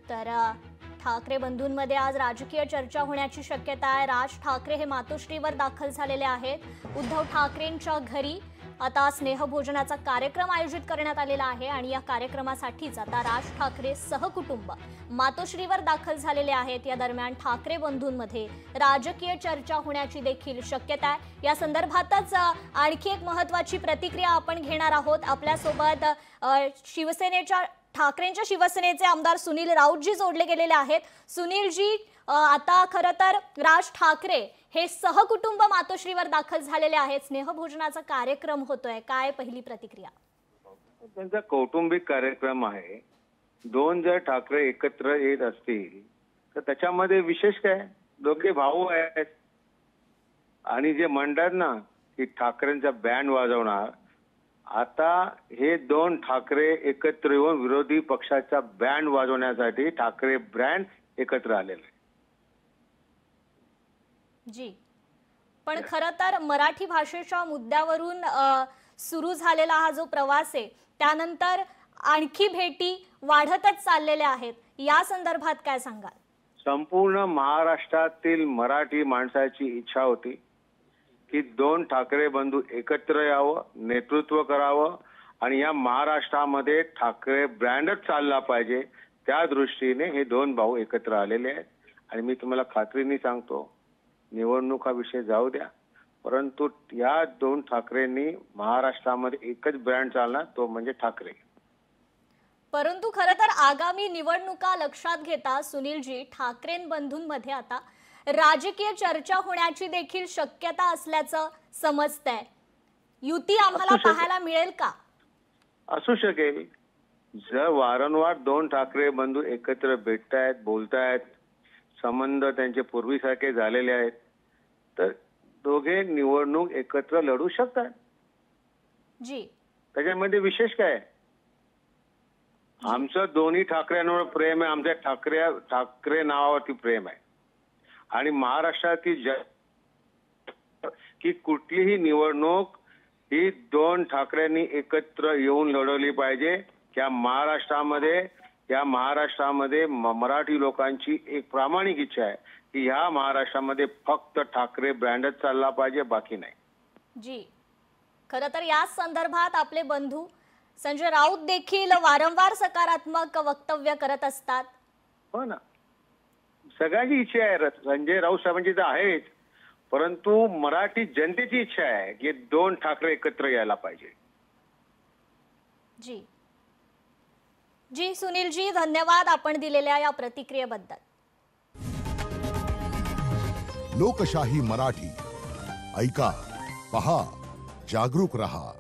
तर ठाकरे बंधूंमध्ये आज राजकीय चर्चा होण्याची शक्यता आहे। राज ठाकरे हे मातोश्रीवर दाखल झालेले आहेत। उद्धव ठाकरेंच्या घरी आता स्नेहभोजनाचा कार्यक्रम आयोजित करण्यात आलेला आहे आणि या कार्यक्रमासाठीच आता राज ठाकरे सहकुटुंब मातोश्रीवर दाखल झालेले आहेत। या दरम्यान ठाकरे बंधूंमध्ये राजकीय चर्चा होण्याची देखील शक्यता आहे। या संदर्भातच आणखी एक महत्त्वाची प्रतिक्रिया आपण घेणार आहोत। आपल्या सोबत शिवसेनेच्या ठाकरेंच्या शिवसेनेचे आमदार सुनील राऊतजी जोडले गेलेले आहेत। सुनीलजी, आता खरं तर राज ठाकरे हे सहकुटुंब मातोश्रीवर दाखल झालेले आहेत। स्नेहभोजनाचा कार्यक्रम होतोय, काय पहिली प्रतिक्रिया? त्यांचा कौटुंबिक कार्यक्रम आहे। दोन जर ठाकरे एकत्र येत असतील तर त्याच्यामध्ये विशेष काय? दोघे भाऊ आहेत आणि जे म्हणतात ना की ठाकरेंचा बँड वाजवणार, आता हे दोन ठाकरे एकत्र येऊन विरोधी पक्षाचा बँड वाजवण्यासाठी ठाकरे ब्रँड एकत्र आलेले आहे। जी, पण खरं तर मराठी भाषेच्या मुद्द्यावरून सुरू झालेला हा जो प्रवास आहे त्यानंतर आणखी भेटी वाढतच चाललेल्या आहेत। या संदर्भात काय सांगाल? संपूर्ण महाराष्ट्रातील मराठी माणसाची इच्छा होती की दोन ठाकरे बंधू एकत्र यावं, नेतृत्व करावं आणि या महाराष्ट्रामध्ये ठाकरे ब्रँडच चालला पाहिजे। त्या दृष्टीने हे दोन भाऊ एकत्र आलेले आहेत आणि मी तुम्हाला खात्रीने सांगतो, निवडणूक हा विषय जाऊ द्या, परंतु या दोन ठाकरेंनी महाराष्ट्रामध्ये एकच ब्रँड चालणार, तो म्हणजे ठाकरे। परंतु खरं तर आगामी निवडणुका लक्षात घेता सुनीलजी, ठाकरे बंधूंमध्ये आता राजकीय चर्चा होण्याची देखील शक्यता असल्याचं समजतंय। युती आम्हाला पाहायला मिळेल का? असू शकेल। जर वारंवार दोन ठाकरे बंधू एकत्र भेटतायत, बोलतायत, संबंध त्यांचे पूर्वीसारखे झालेले आहेत, तर दोघे निवडणूक एकत्र लढू शकतात। जी, त्याच्यामध्ये विशेष काय? आमचं दोन्ही ठाकरेंवर प्रेम आहे, आमच्या ठाकरे नावावरती प्रेम आहे आणि महाराष्ट्रातील की कुठलीही निवडणूक ही दोन ठाकरेंनी एकत्र येऊन लढवली पाहिजे। या महाराष्ट्रामध्ये मराठी लोकांची एक प्रामाणिक इच्छा आहे की ह्या महाराष्ट्रामध्ये फक्त ठाकरे ब्रँडच चालला पाहिजे, बाकी नाही। जी, खरं तर या संदर्भात आपले बंधू संजय राऊत देखील वारंवार सकारात्मक वक्तव्य करत असतात। हो ना, सगळ्यांची इच्छा आहे, संजय राऊत साहेबांची तर आहेच, परंतु मराठी जनतेची इच्छा आहे की दोन ठाकरे एकत्र यायला पाहिजे। जी जी, सुनीलजी धन्यवाद आपण दिलेल्या या प्रतिक्रियेबद्दल। लोकशाही मराठी ऐका, पहा, जागरूक रहा।